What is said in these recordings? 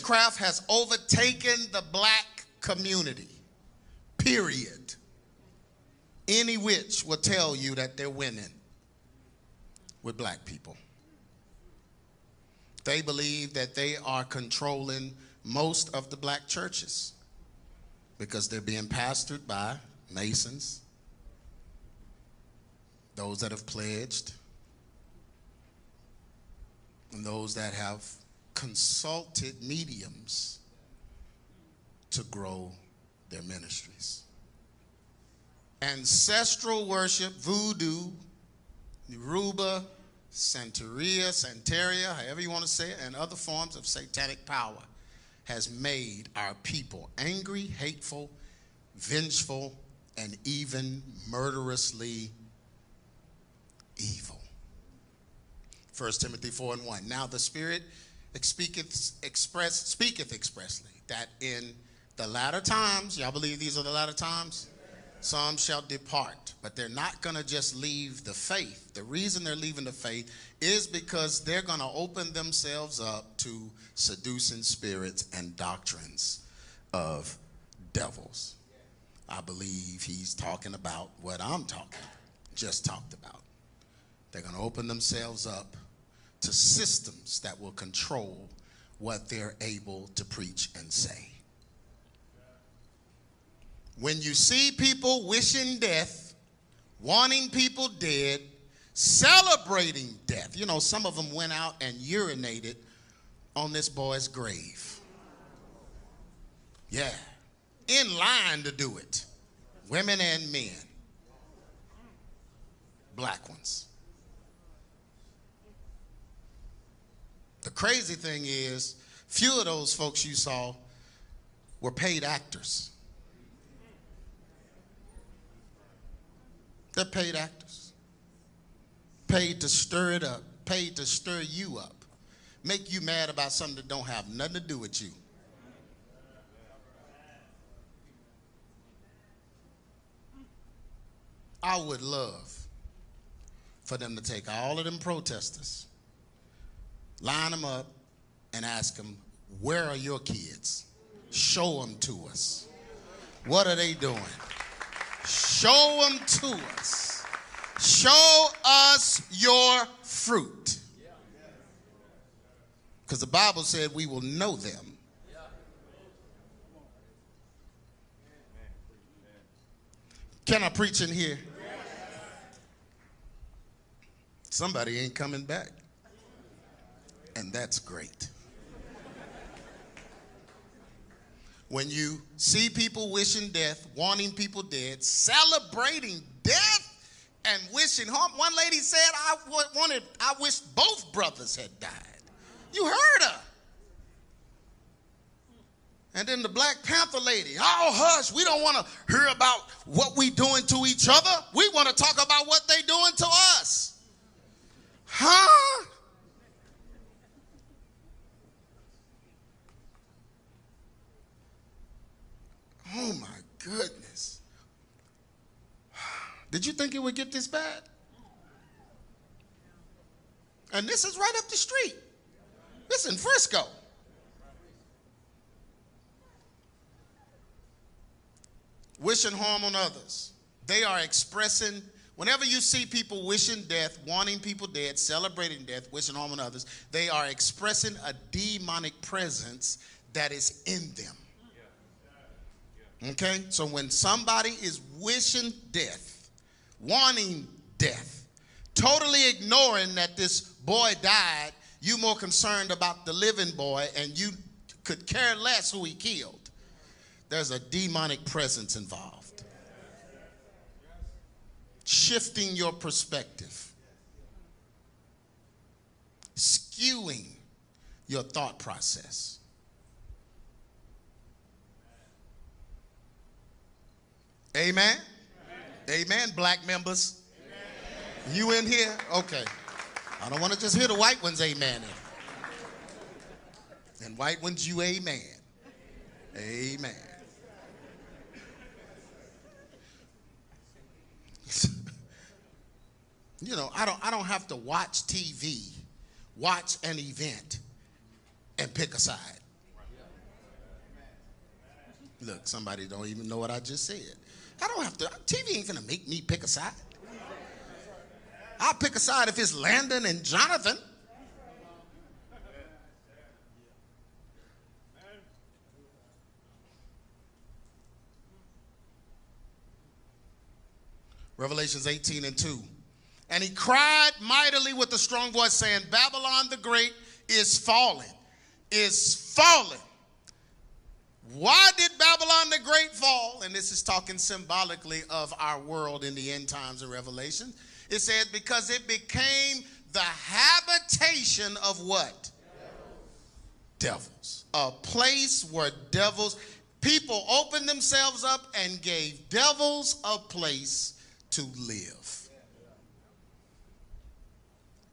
witchcraft has overtaken the black community, period. Any witch will tell you that they're winning with black people. They believe that they are controlling most of the black churches because they're being pastored by Masons, those that have pledged, and those that have consulted mediums to grow their ministries. Ancestral worship, voodoo, Yoruba, Santeria, however you want to say it, and other forms of satanic power has made our people angry, hateful, vengeful, and even murderously evil. 1 Timothy 4:1. Now the Spirit speaketh expressly that in the latter times, y'all believe these are the latter times? Some shall depart, but they're not going to just leave the faith. The reason they're leaving the faith is because they're going to open themselves up to seducing spirits and doctrines of devils. I believe he's talking about what I'm just talked about. They're going to open themselves up to systems that will control what they're able to preach and say. When you see people wishing death, wanting people dead, celebrating death. You know, some of them went out and urinated on this boy's grave. Yeah, in line to do it. Women and men. Black ones. The crazy thing is, few of those folks you saw were paid actors. They're paid actors. Paid to stir it up. Paid to stir you up. Make you mad about something that don't have nothing to do with you. I would love for them to take all of them protesters, line them up, and ask them, where are your kids? Show them to us. What are they doing? Show them to us. Show us your fruit. Because the Bible said we will know them. Can I preach in here? Somebody ain't coming back. And that's great. When you see people wishing death, wanting people dead, celebrating death and wishing harm. One lady said, I wish both brothers had died. You heard her. And then the Black Panther lady, oh, hush, we don't want to hear about what we doing to each other. We want to talk about what they doing to us. Huh? Oh my goodness. Did you think it would get this bad? And this is right up the street. This is in Frisco. Wishing harm on others. They are expressing, whenever you see people wishing death, wanting people dead, celebrating death, wishing harm on others, they are expressing a demonic presence that is in them. Okay? So when somebody is wishing death, wanting death, totally ignoring that this boy died, you more concerned about the living boy and you could care less who he killed. There's a demonic presence involved. Shifting your perspective. Skewing your thought process. Amen? Amen, black members. Amen. You in here? Okay. I don't want to just hear the white ones amen. And white ones, you amen. Amen. You know, I don't have to watch TV, watch an event, and pick a side. Look, somebody don't even know what I just said. I don't have to. TV ain't finna make me pick a side. I'll pick a side if it's Landon and Jonathan. Revelations 18:2. And he cried mightily with a strong voice, saying, Babylon the Great is fallen, is fallen. Why did Babylon the Great fall? And this is talking symbolically of our world in the end times of Revelation. It said because it became the habitation of what? Devils. A place where devils, people opened themselves up and gave devils a place to live.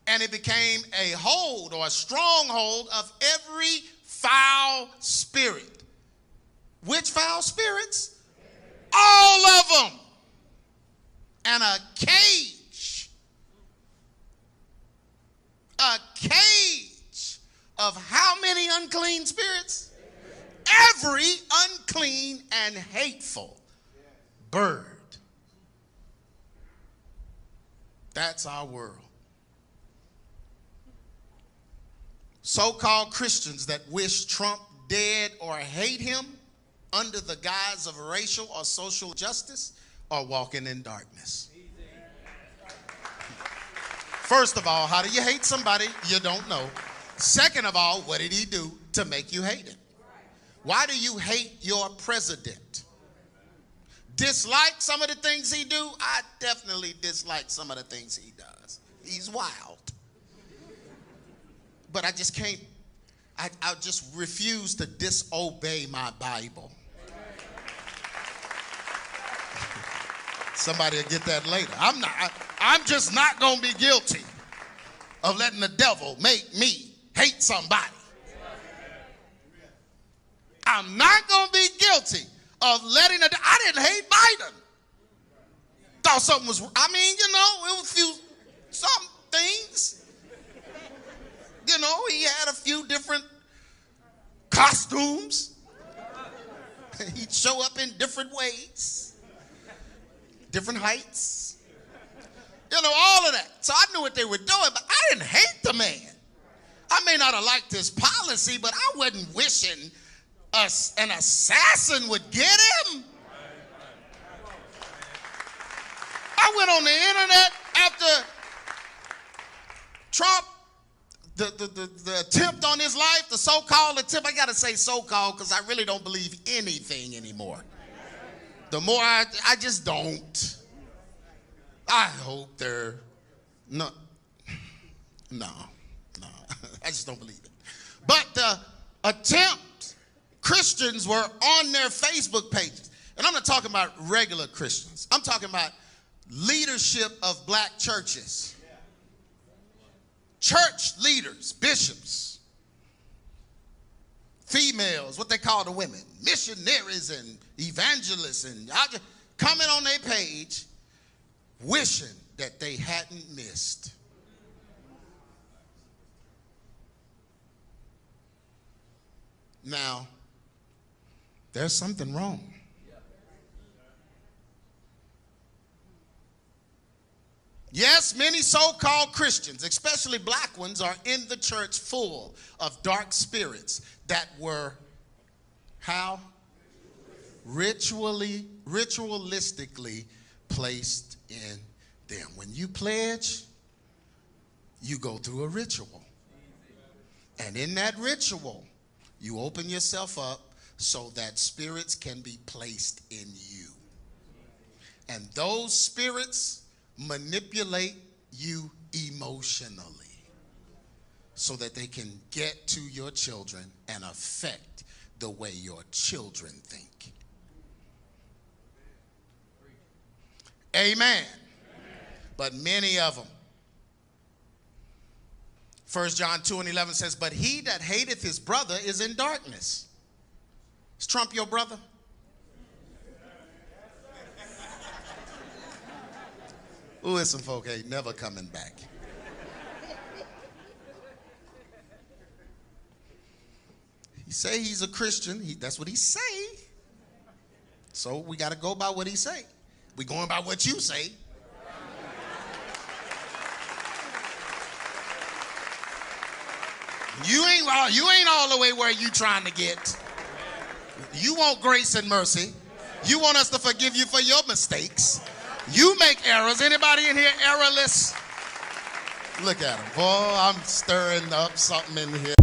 And it became a hold or a stronghold of every foul spirit. Which foul spirits? All of them. And a cage of how many unclean spirits? Every unclean and hateful bird. That's our world. So-called Christians that wish Trump dead or hate him under the guise of racial or social justice are walking in darkness. First of all, how do you hate somebody you don't know? Second of all, what did he do to make you hate him? Why do you hate your president? Dislike some of the things he do? I definitely dislike some of the things he does. He's wild. But I just can't, I just refuse to disobey my Bible. Somebody will get that later. I'm just not going to be guilty of letting the devil make me hate somebody. I'm not going to be guilty of letting I didn't hate Biden. Thought something was, it was some things. You know, he had a few different costumes. He'd show up in different ways, different heights. You know, all of that. So I knew what they were doing, but I didn't hate the man. I may not have liked his policy, but I wasn't wishing an assassin would get him. I went on the internet after Trump, the attempt on his life, the so-called attempt. I got to say so-called because I really don't believe anything anymore. The more I just don't. I hope they're no. I just don't believe it. But the attempt, Christians were on their Facebook pages. And I'm not talking about regular Christians. I'm talking about leadership of black churches. Church leaders, bishops, females, what they call the women, missionaries and evangelists, and coming on their page wishing that they hadn't missed. Now, there's something wrong. Yes, many so-called Christians, especially black ones, are in the church full of dark spirits that were, how? Ritualistically placed in them. When you pledge, you go through a ritual. And in that ritual, you open yourself up so that spirits can be placed in you. And those spirits manipulate you emotionally so that they can get to your children and affect the way your children think. Amen. But many of them. 1 John 2:11 says, but he that hateth his brother is in darkness. Is Trump your brother? Ooh, there's some folk ain't never coming back. He say he's a Christian. That's what he say. So we got to go by what he say. We going by what you say. You ain't all the way where you trying to get. You want grace and mercy. You want us to forgive you for your mistakes. You make errors. Anybody in here errorless? Look at him. Boy, I'm stirring up something in here.